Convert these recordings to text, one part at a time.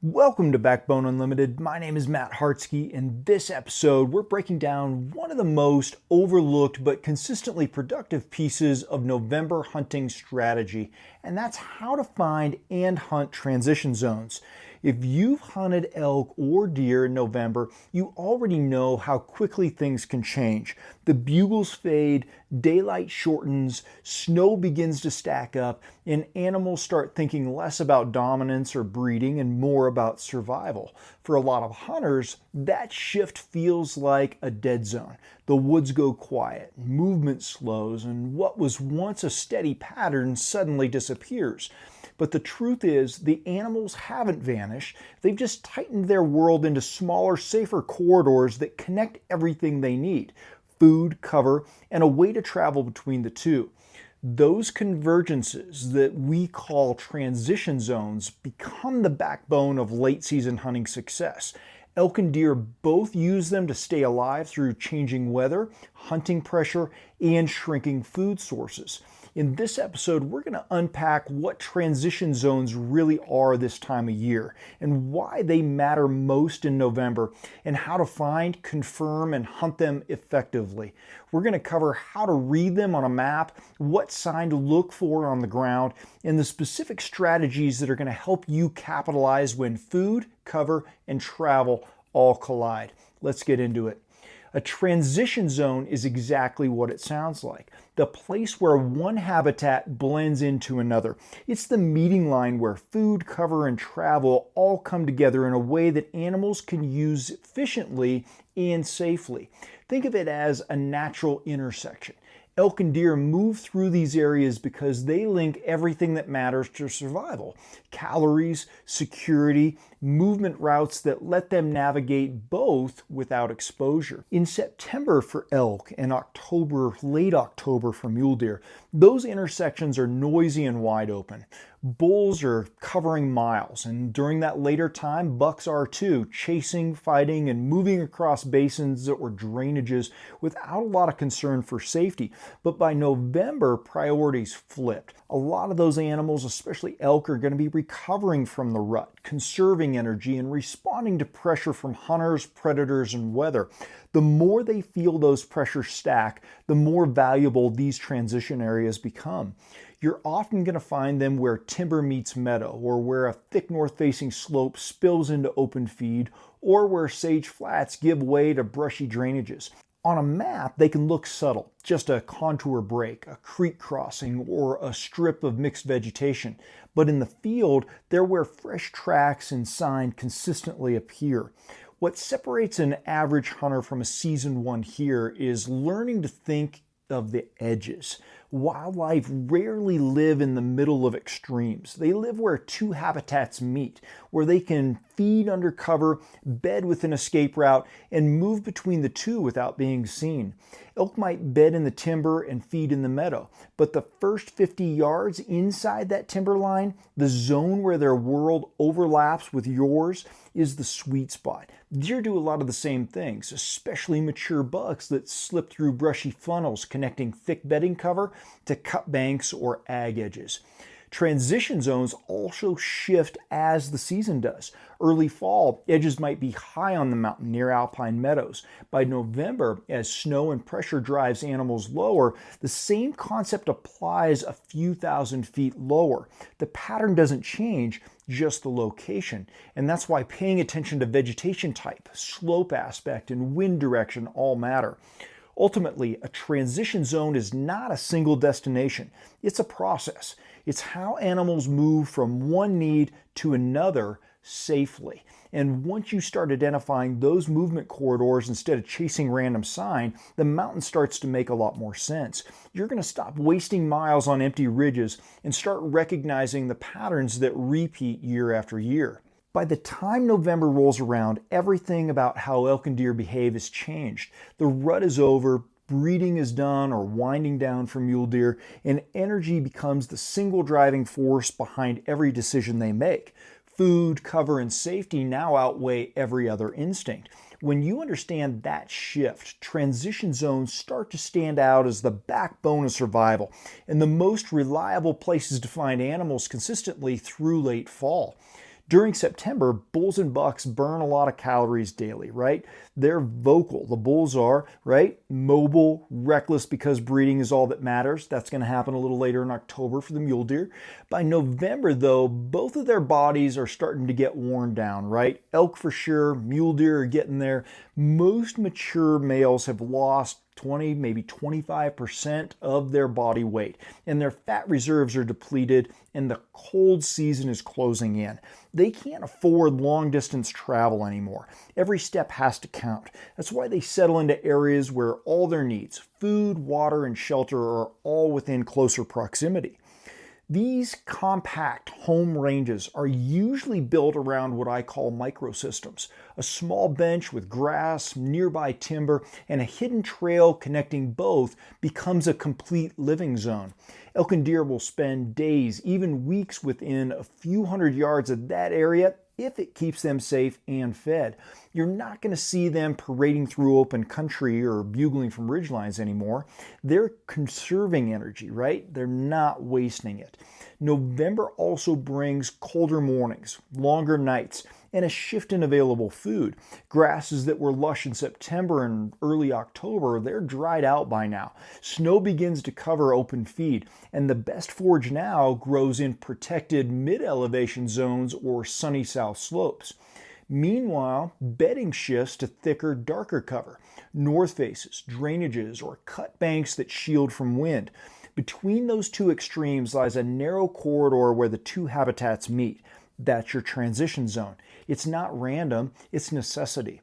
Welcome to Backbone Unlimited. My name is Matt Hartsky. In this episode, we're breaking down one of the most overlooked but consistently productive pieces of November hunting strategy, and that's how to find and hunt transition zones. If you've hunted elk or deer in November, you already know how quickly things can change. The bugles fade, daylight shortens, snow begins to stack up, and animals start thinking less about dominance or breeding and more about survival. For a lot of hunters, that shift feels like a dead zone. The woods go quiet, movement slows, and what was once a steady pattern suddenly disappears. But the truth is, the animals haven't vanished. They've just tightened their world into smaller, safer corridors that connect everything they need: food, cover, and a way to travel between the two. Those convergences that we call transition zones become the backbone of late season hunting success. Elk and deer both use them to stay alive through changing weather, hunting pressure, and shrinking food sources. In this episode, we're going to unpack what transition zones really are this time of year and why they matter most in November, and how to find, confirm, and hunt them effectively. We're going to cover how to read them on a map, what sign to look for on the ground, and the specific strategies that are going to help you capitalize when food, cover, and travel all collide. Let's get into it. A transition zone is exactly what it sounds like: the place where one habitat blends into another. It's the meeting line where food, cover, and travel all come together in a way that animals can use efficiently and safely. Think of it as a natural intersection. Elk and deer move through these areas because they link everything that matters to survival: calories, security, movement routes that let them navigate both without exposure. In September for elk and October, late October for mule deer, those intersections are noisy and wide open. Bulls are covering miles, and during that later time, bucks are too, chasing, fighting, and moving across basins or drainages without a lot of concern for safety. But by November, priorities flipped. A lot of those animals, especially elk, are going to be recovering from the rut, conserving energy, and responding to pressure from hunters, predators, and weather. The more they feel those pressures stack, the more valuable these transition areas become. You're often going to find them where timber meets meadow, or where a thick north-facing slope spills into open feed, or where sage flats give way to brushy drainages. On a map, they can look subtle, just a contour break, a creek crossing, or a strip of mixed vegetation. But in the field, they're where fresh tracks and sign consistently appear. What separates an average hunter from a seasoned one here is learning to think of the edges. Wildlife rarely live in the middle of extremes. They live where two habitats meet, where they can feed under cover, bed with an escape route, and move between the two without being seen. Elk might bed in the timber and feed in the meadow, but the first 50 yards inside that timber line, the zone where their world overlaps with yours, is the sweet spot. Deer do a lot of the same things, especially mature bucks that slip through brushy funnels connecting thick bedding cover to cut banks or ag edges. Transition zones also shift as the season does. Early fall, edges might be high on the mountain near alpine meadows. By November, as snow and pressure drives animals lower, the same concept applies a few thousand feet lower. The pattern doesn't change, just the location. And that's why paying attention to vegetation type, slope aspect, and wind direction all matter. Ultimately, a transition zone is not a single destination. It's a process. It's how animals move from one need to another safely. And once you start identifying those movement corridors instead of chasing random sign, the mountain starts to make a lot more sense. You're going to stop wasting miles on empty ridges and start recognizing the patterns that repeat year after year. By the time November rolls around, everything about how elk and deer behave has changed. The rut is over, breeding is done or winding down for mule deer, and energy becomes the single driving force behind every decision they make. Food, cover, and safety now outweigh every other instinct. When you understand that shift, transition zones start to stand out as the backbone of survival and the most reliable places to find animals consistently through late fall. During September, bulls and bucks burn a lot of calories daily, right? They're vocal. The bulls are, right? Mobile, reckless because breeding is all that matters. That's going to happen a little later in October for the mule deer. By November, though, both of their bodies are starting to get worn down, right? Elk for sure, mule deer are getting there. Most mature males have lost 20, maybe 25% of their body weight, and their fat reserves are depleted, and the cold season is closing in. They can't afford long distance travel anymore. Every step has to count. That's why they settle into areas where all their needs, food, water, and shelter, are all within closer proximity. These compact home ranges are usually built around what I call microsystems, a small bench with grass, nearby timber, and a hidden trail connecting both becomes a complete living zone. Elk and deer will spend days, even weeks within a few hundred yards of that area if it keeps them safe and fed. You're not going to see them parading through open country or bugling from ridgelines anymore. They're conserving energy, right? They're not wasting it. November also brings colder mornings, longer nights, and a shift in available food. Grasses that were lush in September and early October, they're dried out by now. Snow begins to cover open feed, and the best forage now grows in protected mid-elevation zones or sunny south slopes. Meanwhile, bedding shifts to thicker, darker cover, north faces, drainages, or cut banks that shield from wind. Between those two extremes lies a narrow corridor where the two habitats meet. That's your transition zone. It's not random, it's necessity.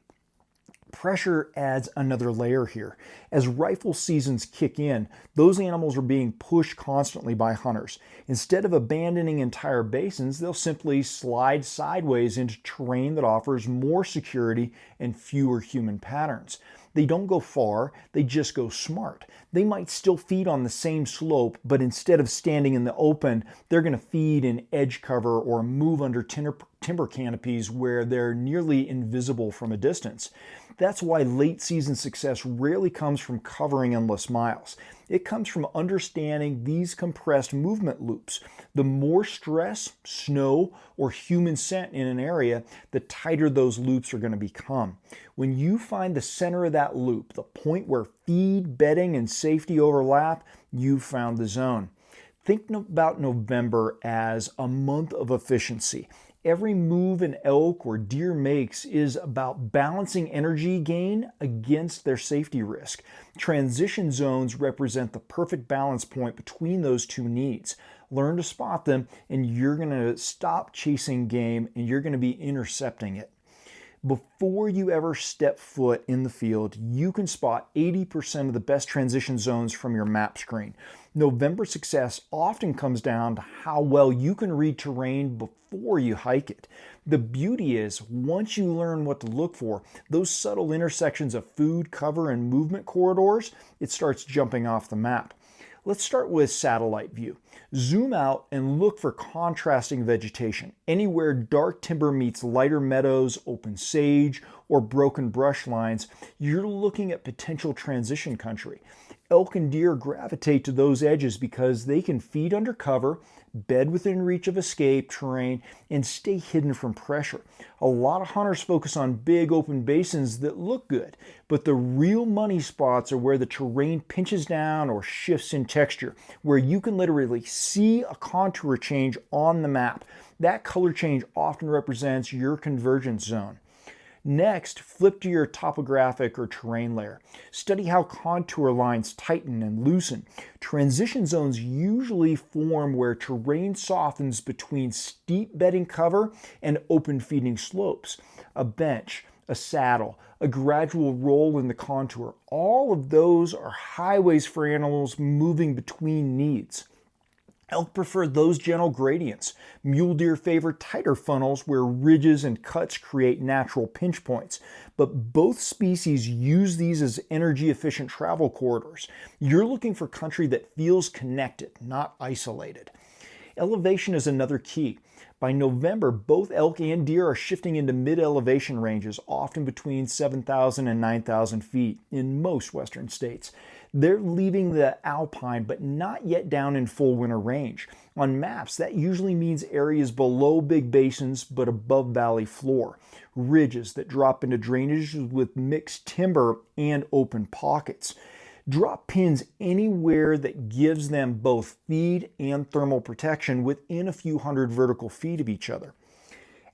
Pressure adds another layer here. As rifle seasons kick in, those animals are being pushed constantly by hunters. Instead of abandoning entire basins, they'll simply slide sideways into terrain that offers more security and fewer human patterns. They don't go far, they just go smart. They might still feed on the same slope, but instead of standing in the open, they're going to feed in edge cover or move under timber canopies where they're nearly invisible from a distance. That's why late season success rarely comes from covering endless miles. It comes from understanding these compressed movement loops. The more stress, snow, or human scent in an area, the tighter those loops are going to become. When you find the center of that loop, the point where feed, bedding, and safety overlap, you've found the zone. Think about November as a month of efficiency. Every move an elk or deer makes is about balancing energy gain against their safety risk. Transition zones represent the perfect balance point between those two needs. Learn to spot them, and you're going to stop chasing game, and you're going to be intercepting it. Before you ever step foot in the field, you can spot 80% of the best transition zones from your map screen. November success often comes down to how well you can read terrain before you hike it. The beauty is, once you learn what to look for, those subtle intersections of food, cover, and movement corridors, it starts jumping off the map. Let's start with satellite view. Zoom out and look for contrasting vegetation. Anywhere dark timber meets lighter meadows, open sage, or broken brush lines, you're looking at potential transition country. Elk and deer gravitate to those edges because they can feed under cover, bed within reach of escape terrain, and stay hidden from pressure. A lot of hunters focus on big open basins that look good, but the real money spots are where the terrain pinches down or shifts in texture, where you can literally see a contour change on the map. That color change often represents your convergence zone. Next, flip to your topographic or terrain layer. Study how contour lines tighten and loosen. Transition zones usually form where terrain softens between steep bedding cover and open feeding slopes. A bench, a saddle, a gradual roll in the contour. All of those are highways for animals moving between needs. Elk prefer those gentle gradients. Mule deer favor tighter funnels where ridges and cuts create natural pinch points. But both species use these as energy-efficient travel corridors. You're looking for country that feels connected, not isolated. Elevation is another key. By November, both elk and deer are shifting into mid-elevation ranges, often between 7,000 and 9,000 feet in most western states. They're leaving the alpine, but not yet down in full winter range. On maps, that usually means areas below big basins but above valley floor, ridges that drop into drainages with mixed timber and open pockets. Drop pins anywhere that gives them both feed and thermal protection within a few hundred vertical feet of each other.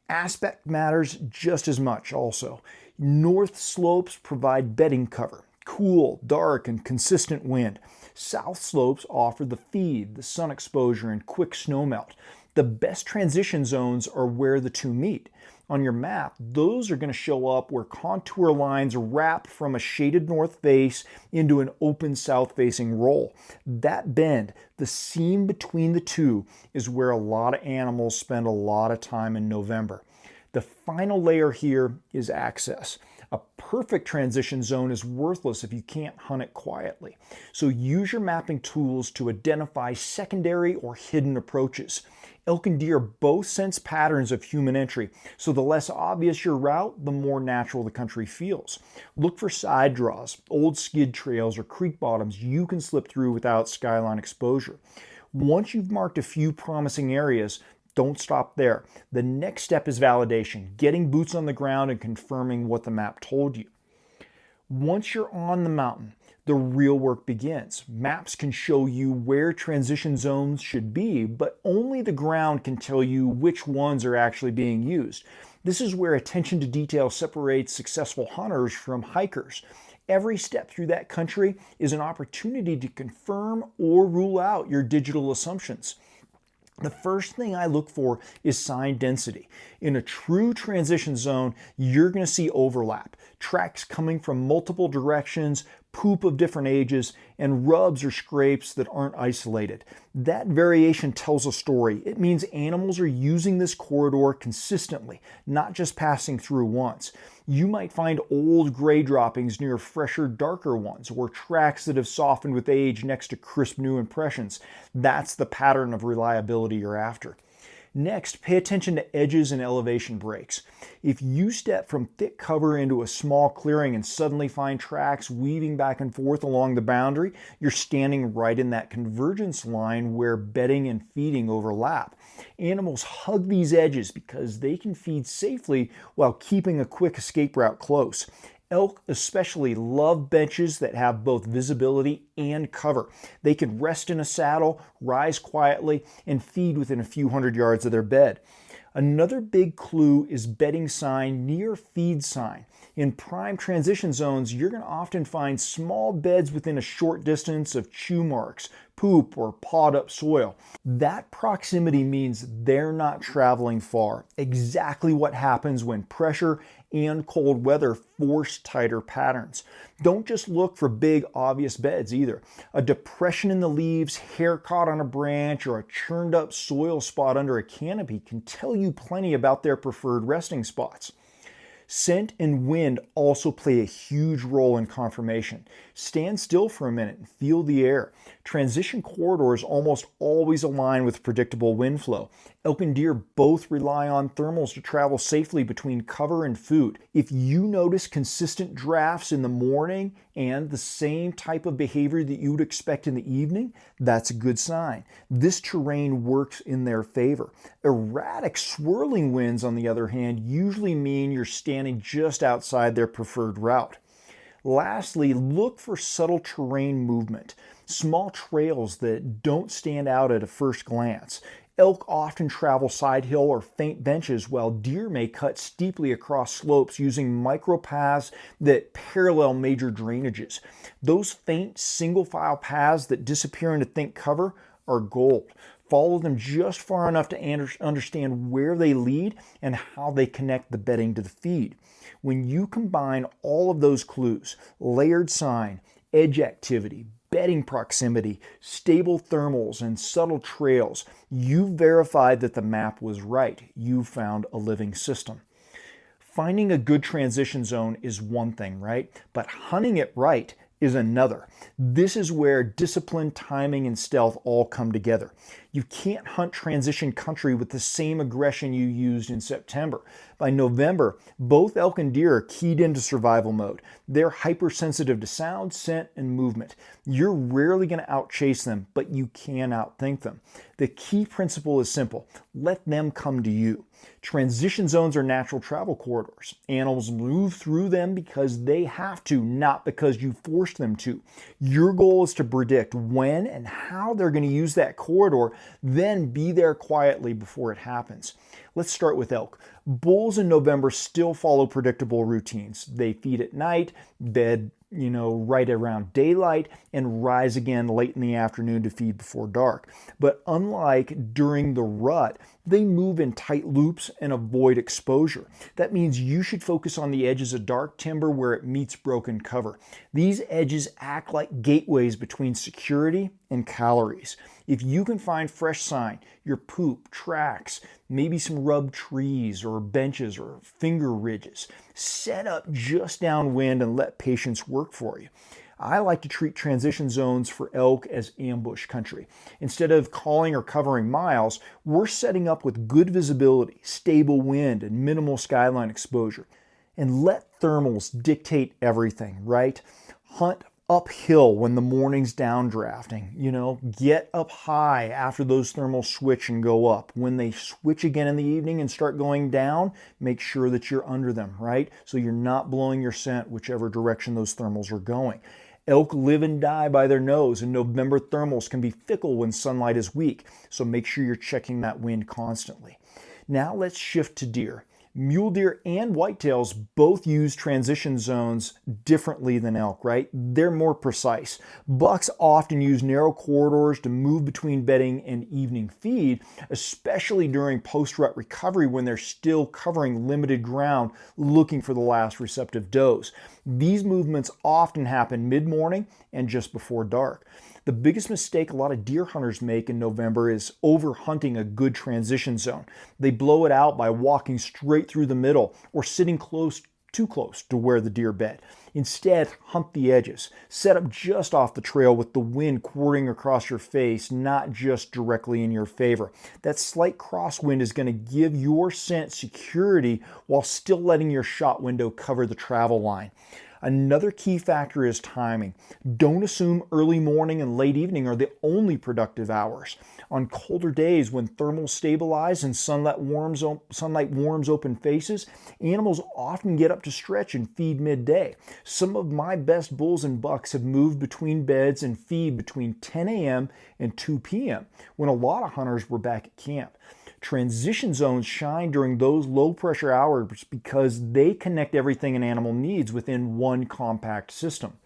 Aspect matters just as much also. North slopes provide bedding cover, cool, dark, and consistent wind. South slopes offer the feed, the sun exposure, and quick snowmelt. The best transition zones are where the two meet. On your map, those are going to show up where contour lines wrap from a shaded north face into an open south-facing roll. That bend, the seam between the two, is where a lot of animals spend a lot of time in November. The final layer here is access. A perfect transition zone is worthless if you can't hunt it quietly. So use your mapping tools to identify secondary or hidden approaches. Elk and deer both sense patterns of human entry, so the less obvious your route, the more natural the country feels. Look for side draws, old skid trails, or creek bottoms you can slip through without skyline exposure. Once you've marked a few promising areas, don't stop there. The next step is validation, getting boots on the ground and confirming what the map told you. Once you're on the mountain, the real work begins. Maps can show you where transition zones should be, but only the ground can tell you which ones are actually being used. This is where attention to detail separates successful hunters from hikers. Every step through that country is an opportunity to confirm or rule out your digital assumptions. The first thing I look for is sign density. In a true transition zone, you're going to see overlap, tracks coming from multiple directions, poop of different ages, and rubs or scrapes that aren't isolated. That variation tells a story. It means animals are using this corridor consistently, not just passing through once. You might find old gray droppings near fresher, darker ones, or tracks that have softened with age next to crisp new impressions. That's the pattern of reliability you're after. Next, pay attention to edges and elevation breaks. If you step from thick cover into a small clearing and suddenly find tracks weaving back and forth along the boundary, you're standing right in that convergence line where bedding and feeding overlap. Animals hug these edges because they can feed safely while keeping a quick escape route close. Elk especially love benches that have both visibility and cover. They can rest in a saddle, rise quietly, and feed within a few hundred yards of their bed. Another big clue is bedding sign near feed sign. In prime transition zones, you're going to often find small beds within a short distance of chew marks, poop, or pawed up soil. That proximity means they're not traveling far. Exactly what happens when pressure and cold weather force tighter patterns. Don't just look for big, obvious beds either. A depression in the leaves, hair caught on a branch, or a churned up soil spot under a canopy can tell you plenty about their preferred resting spots. Scent and wind also play a huge role in confirmation. Stand still for a minute and feel the air. Transition corridors almost always align with predictable wind flow. Elk and deer both rely on thermals to travel safely between cover and food. If you notice consistent drafts in the morning and the same type of behavior that you would expect in the evening, that's a good sign. This terrain works in their favor. Erratic swirling winds, on the other hand, usually mean you're standing just outside their preferred route. Lastly, look for subtle terrain movement, small trails that don't stand out at a first glance. Elk often travel side hill or faint benches, while deer may cut steeply across slopes using micropaths that parallel major drainages. Those faint single-file paths that disappear into thick cover are gold. Follow them just far enough to understand where they lead and how they connect the bedding to the feed. When you combine all of those clues, layered sign, edge activity, bedding proximity, stable thermals, and subtle trails, you've verified that the map was right. You've found a living system. Finding a good transition zone is one thing, right? But hunting it right is another. This is where discipline, timing, and stealth all come together. You can't hunt transition country with the same aggression you used in September. By November, both elk and deer are keyed into survival mode. They're hypersensitive to sound, scent, and movement. You're rarely going to outchase them, but you can outthink them. The key principle is simple. Let them come to you. Transition zones are natural travel corridors. Animals move through them because they have to, not because you forced them to. Your goal is to predict when and how they're going to use that corridor, then be there quietly before it happens. Let's start with elk. Bulls in November still follow predictable routines. They feed at night, bed right around daylight, and rise again late in the afternoon to feed before dark. But unlike during the rut, they move in tight loops and avoid exposure. That means you should focus on the edges of dark timber where it meets broken cover. These edges act like gateways between security and calories. If you can find fresh sign, your poop, tracks, maybe some rubbed trees or benches or finger ridges, set up just downwind and let patience work for you. I like to treat transition zones for elk as ambush country. Instead of calling or covering miles, we're setting up with good visibility, stable wind, and minimal skyline exposure. And let thermals dictate everything, right? Hunt uphill when the morning's downdrafting. Get up high after those thermals switch and go up. When they switch again in the evening and start going down, make sure that you're under them, right? So you're not blowing your scent whichever direction those thermals are going. Elk live and die by their nose, and November thermals can be fickle when sunlight is weak, so make sure you're checking that wind constantly. Now let's shift to deer. Mule deer and whitetails both use transition zones differently than elk, right? They're more precise. Bucks often use narrow corridors to move between bedding and evening feed, especially during post-rut recovery when they're still covering limited ground looking for the last receptive does. These movements often happen mid-morning and just before dark. The biggest mistake a lot of deer hunters make in November is over-hunting a good transition zone. They blow it out by walking straight through the middle or sitting too close to where the deer bed. Instead, hunt the edges. Set up just off the trail with the wind quartering across your face, not just directly in your favor. That slight crosswind is going to give your scent security while still letting your shot window cover the travel line. Another key factor is timing. Don't assume early morning and late evening are the only productive hours. On colder days when thermals stabilize and sunlight warms open faces, animals often get up to stretch and feed midday. Some of my best bulls and bucks have moved between beds and feed between 10 a.m. and 2 p.m. when a lot of hunters were back at camp. Transition zones shine during those low pressure hours because they connect everything an animal needs within one compact system.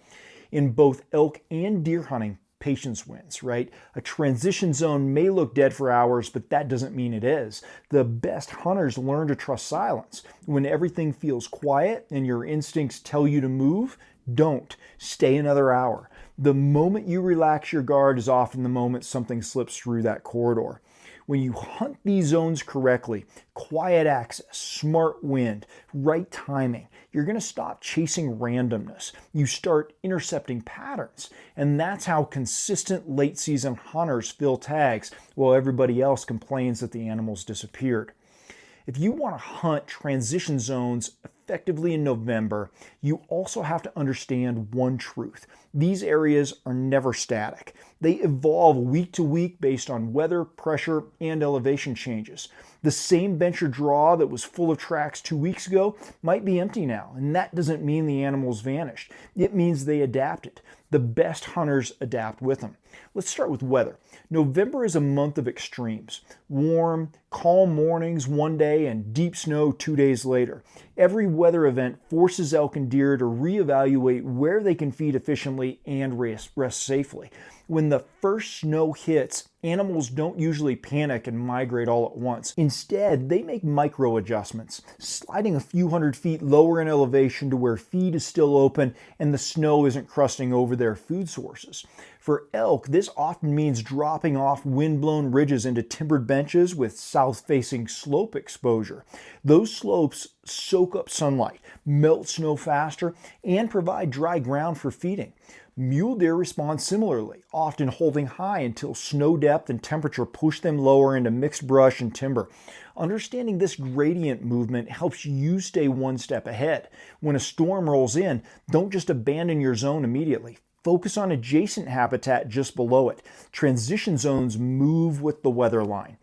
In both elk and deer hunting, patience wins, right? A transition zone may look dead for hours, but that doesn't mean it is. The best hunters learn to trust silence. When everything feels quiet and your instincts tell you to move, don't. Stay another hour. The moment you relax your guard is often the moment something slips through that corridor. When you hunt these zones correctly, quiet access, smart wind, right timing, you're going to stop chasing randomness. You start intercepting patterns. And that's how consistent late season hunters fill tags while everybody else complains that the animals disappeared. If you want to hunt transition zones effectively in November, you also have to understand one truth. These areas are never static. They evolve week to week based on weather, pressure, and elevation changes. The same bench or draw that was full of tracks 2 weeks ago might be empty now, and that doesn't mean the animals vanished. It means they adapted. The best hunters adapt with them. Let's start with weather. November is a month of extremes. Warm, calm mornings one day and deep snow 2 days later. Every weather event forces elk and deer to reevaluate where they can feed efficiently and rest safely. When the first snow hits, animals don't usually panic and migrate all at once. Instead, they make micro adjustments, sliding a few hundred feet lower in elevation to where feed is still open and the snow isn't crusting over their food sources. For elk, this often means dropping off wind-blown ridges into timbered benches with south-facing slope exposure. Those slopes soak up sunlight, melt snow faster, and provide dry ground for feeding. Mule deer respond similarly, often holding high until snow depth and temperature push them lower into mixed brush and timber. Understanding this gradient movement helps you stay one step ahead. When a storm rolls in, don't just abandon your zone immediately. Focus on adjacent habitat just below it. Transition zones move with the weather line.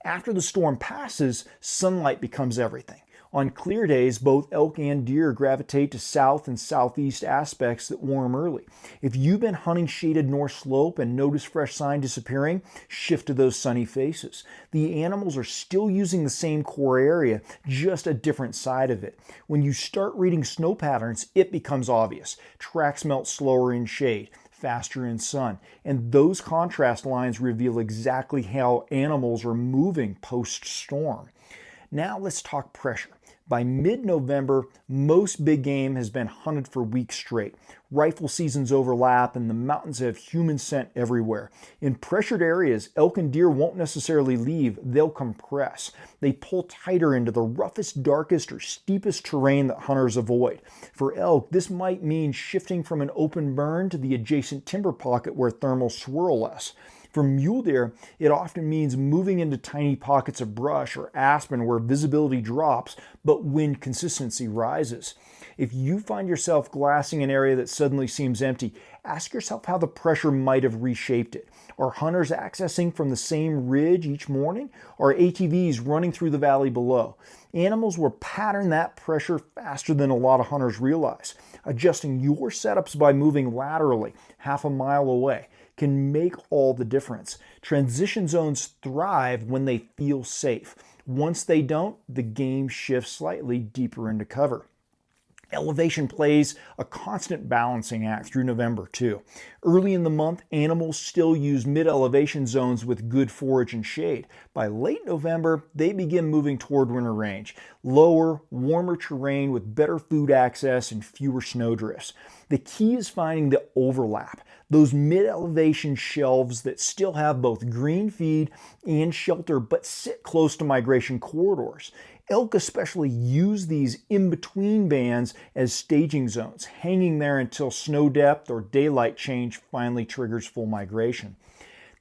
After the storm passes, sunlight becomes everything. On clear days, both elk and deer gravitate to south and southeast aspects that warm early. If you've been hunting shaded north slope and notice fresh sign disappearing, shift to those sunny faces. The animals are still using the same core area, just a different side of it. When you start reading snow patterns, it becomes obvious. Tracks melt slower in shade, faster in sun, and those contrast lines reveal exactly how animals are moving post-storm. Now let's talk pressure. By mid-November, most big game has been hunted for weeks straight. Rifle seasons overlap and the mountains have human scent everywhere. In pressured areas, elk and deer won't necessarily leave, they'll compress. They pull tighter into the roughest, darkest, or steepest terrain that hunters avoid. For elk, this might mean shifting from an open burn to the adjacent timber pocket where thermals swirl less. For mule deer, it often means moving into tiny pockets of brush or aspen where visibility drops, but wind consistency rises. If you find yourself glassing an area that suddenly seems empty, ask yourself how the pressure might have reshaped it. Are hunters accessing from the same ridge each morning? Are ATVs running through the valley below? Animals will pattern that pressure faster than a lot of hunters realize. Adjusting your setups by moving laterally, half a mile away, can make all the difference. Transition zones thrive when they feel safe. Once they don't, the game shifts slightly deeper into cover. Elevation plays a constant balancing act through November too. Early in the month, animals still use mid-elevation zones with good forage and shade. By late November, they begin moving toward winter range. Lower, warmer terrain with better food access and fewer snowdrifts. The key is finding the overlap, those mid-elevation shelves that still have both green feed and shelter but sit close to migration corridors. Elk especially use these in-between bands as staging zones, hanging there until snow depth or daylight change finally triggers full migration.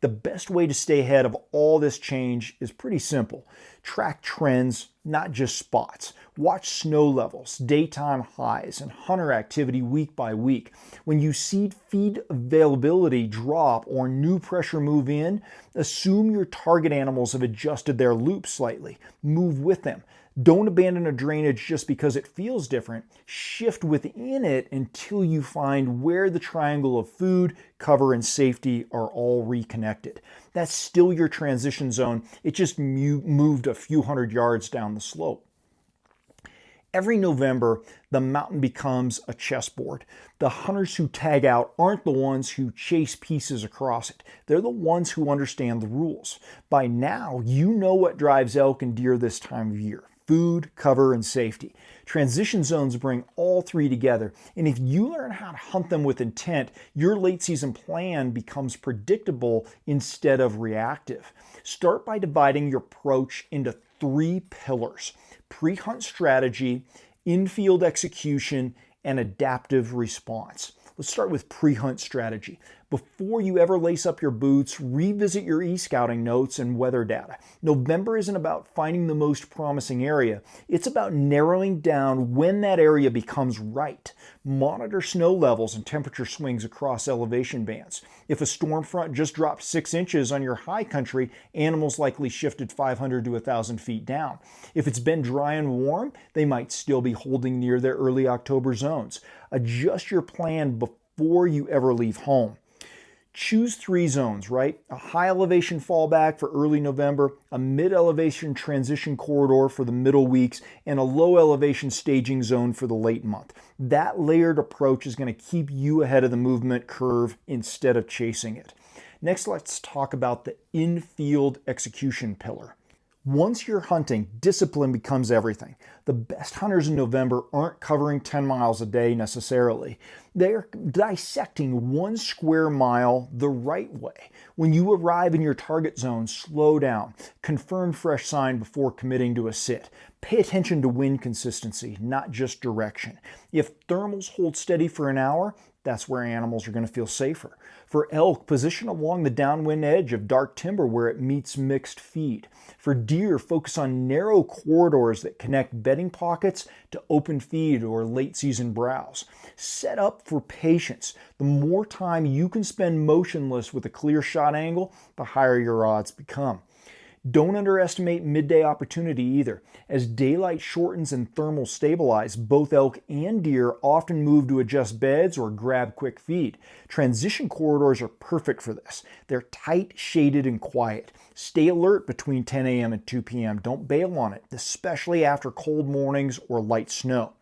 The best way to stay ahead of all this change is pretty simple. Track trends, not just spots. Watch snow levels, daytime highs, and hunter activity week by week. When you see feed availability drop or new pressure move in, assume your target animals have adjusted their loop slightly. Move with them. Don't abandon a drainage just because it feels different. Shift within it until you find where the triangle of food, cover, and safety are all reconnected. That's still your transition zone. It just moved a few hundred yards down the slope. Every November, the mountain becomes a chessboard. The hunters who tag out aren't the ones who chase pieces across it. They're the ones who understand the rules. By now, you know what drives elk and deer this time of year. Food, cover, and safety. Transition zones bring all three together, and if you learn how to hunt them with intent, your late season plan becomes predictable instead of reactive. Start by dividing your approach into 3 pillars: pre-hunt strategy, in-field execution, and adaptive response. Let's start with pre-hunt strategy. Before you ever lace up your boots, revisit your e-scouting notes and weather data. November isn't about finding the most promising area. It's about narrowing down when that area becomes right. Monitor snow levels and temperature swings across elevation bands. If a storm front just dropped 6 inches on your high country, animals likely shifted 500 to 1,000 feet down. If it's been dry and warm, they might still be holding near their early October zones. Adjust your plan before you ever leave home. Choose 3 zones, right? A high elevation fallback for early November, a mid-elevation transition corridor for the middle weeks, and a low elevation staging zone for the late month. That layered approach is going to keep you ahead of the movement curve instead of chasing it. Next, let's talk about the in-field execution pillar. Once you're hunting, discipline becomes everything. The best hunters in November aren't covering 10 miles a day necessarily. They're dissecting 1 square mile the right way. When you arrive in your target zone, slow down. Confirm fresh sign before committing to a sit. Pay attention to wind consistency, not just direction. If thermals hold steady for an hour, that's where animals are going to feel safer. For elk, position along the downwind edge of dark timber where it meets mixed feed. For deer, focus on narrow corridors that connect bedding pockets to open feed or late season browse. Set up for patience. The more time you can spend motionless with a clear shot angle, the higher your odds become. Don't underestimate midday opportunity either. As daylight shortens and thermals stabilize, both elk and deer often move to adjust beds or grab quick feed. Transition corridors are perfect for this. They're tight, shaded, and quiet. Stay alert between 10 a.m. and 2 p.m. Don't bail on it, especially after cold mornings or light snow.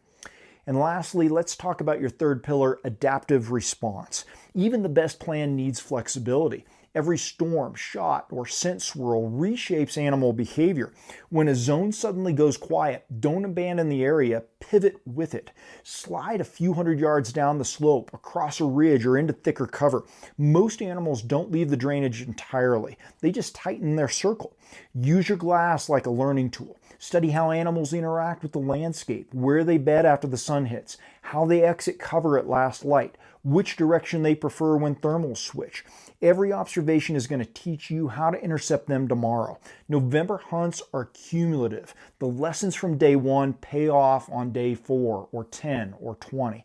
And lastly, let's talk about your third pillar, adaptive response. Even the best plan needs flexibility. Every storm, shot, or scent swirl reshapes animal behavior. When a zone suddenly goes quiet, don't abandon the area, pivot with it. Slide a few hundred yards down the slope, across a ridge, or into thicker cover. Most animals don't leave the drainage entirely. They just tighten their circle. Use your glass like a learning tool. Study how animals interact with the landscape, where they bed after the sun hits, how they exit cover at last light, which direction they prefer when thermals switch. Every observation is going to teach you how to intercept them tomorrow. November hunts are cumulative. The lessons from day 1 pay off on day 4 or 10 or 20.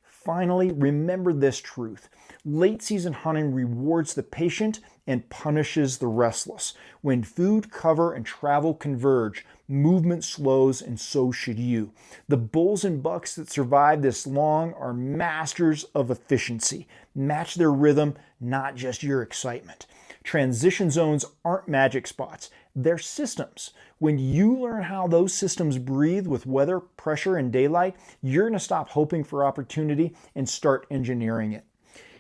Finally, remember this truth. Late season hunting rewards the patient and punishes the restless. When food, cover, and travel converge, movement slows, and so should you. The bulls and bucks that survive this long are masters of efficiency. Match their rhythm, not just your excitement. Transition zones aren't magic spots. They're systems. When you learn how those systems breathe with weather, pressure, and daylight, you're going to stop hoping for opportunity and start engineering it.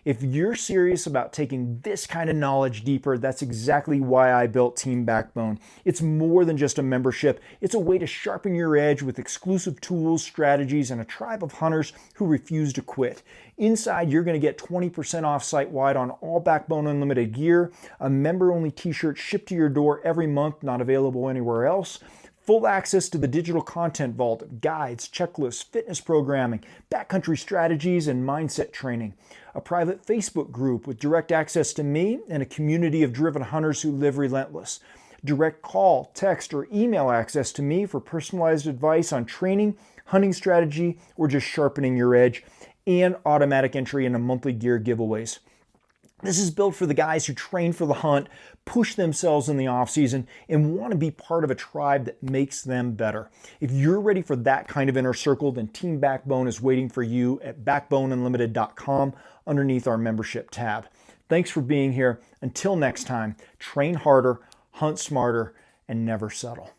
If you're serious about taking this kind of knowledge deeper, that's exactly why I built Team Backbone. It's more than just a membership. It's a way to sharpen your edge with exclusive tools, strategies, and a tribe of hunters who refuse to quit. Inside, you're going to get 20% off site-wide on all Backbone Unlimited gear, a member-only t-shirt shipped to your door every month, not available anywhere else, full access to the digital content vault of guides, checklists, fitness programming, backcountry strategies, and mindset training. A private Facebook group with direct access to me and a community of driven hunters who live relentless. Direct call, text, or email access to me for personalized advice on training, hunting strategy, or just sharpening your edge, and automatic entry into monthly gear giveaways. This is built for the guys who train for the hunt, push themselves in the off-season, and want to be part of a tribe that makes them better. If you're ready for that kind of inner circle, then Team Backbone is waiting for you at backboneunlimited.com underneath our membership tab. Thanks for being here. Until next time, train harder, hunt smarter, and never settle.